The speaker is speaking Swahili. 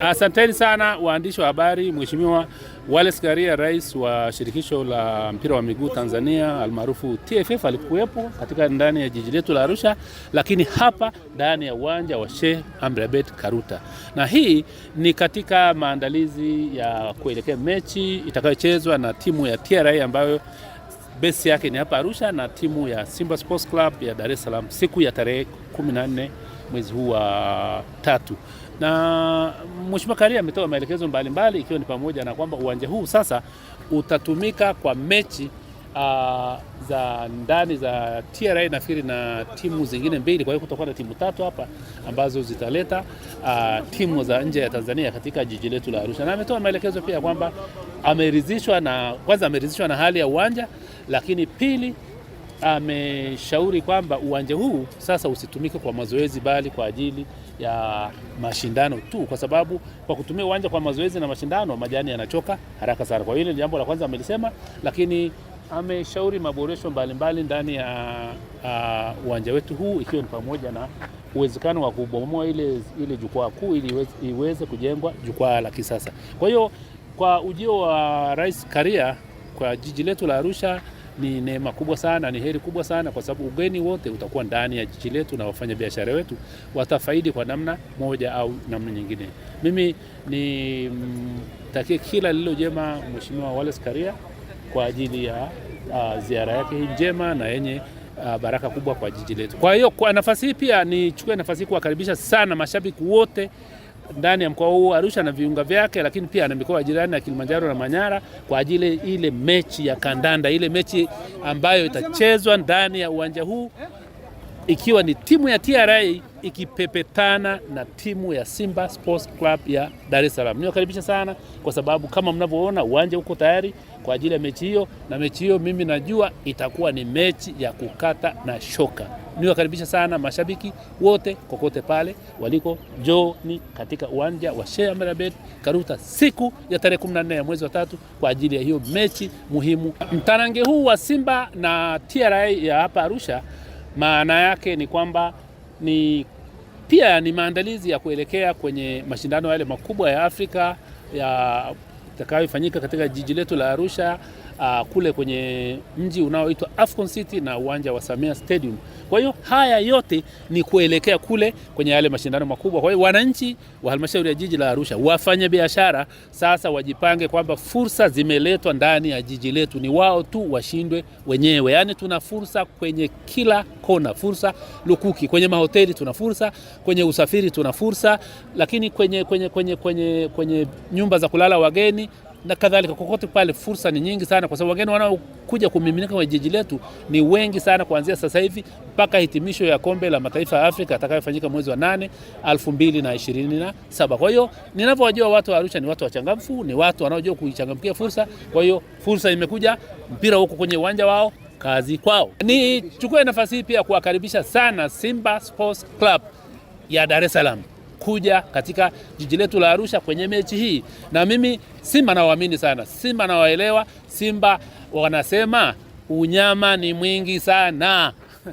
Asanteni sana waandishi wa habari. Mheshimiwa Wallace Karia, rais wa shirikisho la mpira wa miguu Tanzania almaarufu TFF, alikuwepo katika ndani ya jiji letu la Arusha, lakini hapa ndani ya uwanja wa Sheikh Amri Abeid Karuta, na hii ni katika maandalizi ya kuelekea mechi itakayochezwa na timu ya TRA ambayo base yake ni hapa Arusha na timu ya Simba Sports Club ya Dar es Salaam siku ya tarehe 14 mwezi huu wa 3. Na Mheshimiwa Karia ametoa maelekezo mbalimbali ikiwa ni pamoja na kwamba uwanja huu sasa utatumika kwa mechi za ndani za TRA nafikiri na timu zingine mbili. Kwa hiyo kutakuwa na timu 3 hapa ambazo zitaleta timu za nje ya Tanzania katika jiji letu la Arusha. Na ametoa maelekezo pia kwamba ameridhishwa na hali ya uwanja, lakini pili ameshauri kwamba uwanja huu sasa usitumike kwa mazoezi bali kwa ajili ya mashindano tu, kwa sababu kwa kutumia uwanja kwa mazoezi na mashindano majani yanachoka haraka sana. Kwa hiyo jambo la kwanza amelisema, lakini ameshauri maboresho mbalimbali ndani ya uwanja wetu huu, ikiwa ni pamoja na uwezekano wa kubomoa ile jukwaa kuu ili iweze kujengwa jukwaa la kisasa. Kwa hiyo kwa ujio wa Rais Karia kwa jiji letu la Arusha ni neema kubwa sana, ni heri kubwa sana, kwa sababu ugeni wote utakuwa ndani ya jiji letu na wafanya biashara wetu watafaidi kwa namna moja au namna nyingine. Mimi ni takie kila lilo jema Mheshimiwa Wallace Karia kwa ajili ya ziara yake hii njema na yenye baraka kubwa kwa jiji letu. Kwa hiyo kwa nafasi hii pia nichukue nafasi hii kuwakaribisha sana mashabiki wote ndani ya mkoa huu Arusha na viunga vyake, lakini pia na mikoa jirani ya Kilimanjaro na Manyara kwa ajili ile mechi ya kandanda, ile mechi ambayo itachezwa ndani ya uwanja huu, ikiwa ni timu ya TRA ikipepetana na timu ya Simba Sports Club ya Dar es Salaam. Niwakaribisha sana kwa sababu kama mnavyoona uwanja uko tayari kwa ajili ya mechi hiyo, na mechi hiyo mimi najua itakuwa ni mechi ya kukata na shoka. Niwakaribisha sana mashabiki wote kokote pale waliko, njoni katika uwanja wa Sheikh Amri Abeid Karuta siku ya tarehe 14 ya mwezi wa 3 kwa ajili ya hiyo mechi muhimu. Mtarange huu wa Simba na TRA ya hapa Arusha maana yake ni kwamba pia ni maandalizi ya kuelekea kwenye mashindano yale makubwa ya Afrika yatakayofanyika katika jiji letu la Arusha, kule kwenye mji unaoitwa Afcon City na uwanja wa Samia Stadium. Kwa hiyo haya yote ni kuelekea kule kwenye yale mashindano makubwa. Kwa hiyo wananchi wa halmashauri ya jiji la Arusha, wafanya biashara sasa wajipange kwamba fursa zimeletwa ndani ya jiji letu, ni wao tu washindwe wenyewe. Yaani tuna fursa kwenye kila kona, fursa lukuki. Kwenye mahoteli tuna fursa, kwenye usafiri tuna fursa, lakini kwenye nyumba za kulala wageni na kadhalika, kokote pale fursa ni nyingi sana, kwa sababu wageni wanaokuja kumiminika kwenye jiji letu ni wengi sana, kuanzia sasa hivi mpaka hitimisho ya kombe la mataifa ya Afrika atakayofanyika mwezi wa 8 2027. Kwa hiyo ninavyowajua watu wa Arusha ni watu wachangamfu, ni watu wanaojua kuichangamkia fursa. Kwa hiyo fursa imekuja, mpira huko kwenye uwanja wao, kazi kwao. Nichukue nafasi hii pia kuwakaribisha sana Simba Sports Club ya Dar es Salaam kuja katika jiji letu la Arusha kwenye mechi hii. Na mimi Simba nawaamini sana, Simba nawaelewa. Simba wanasema unyama ni mwingi sana.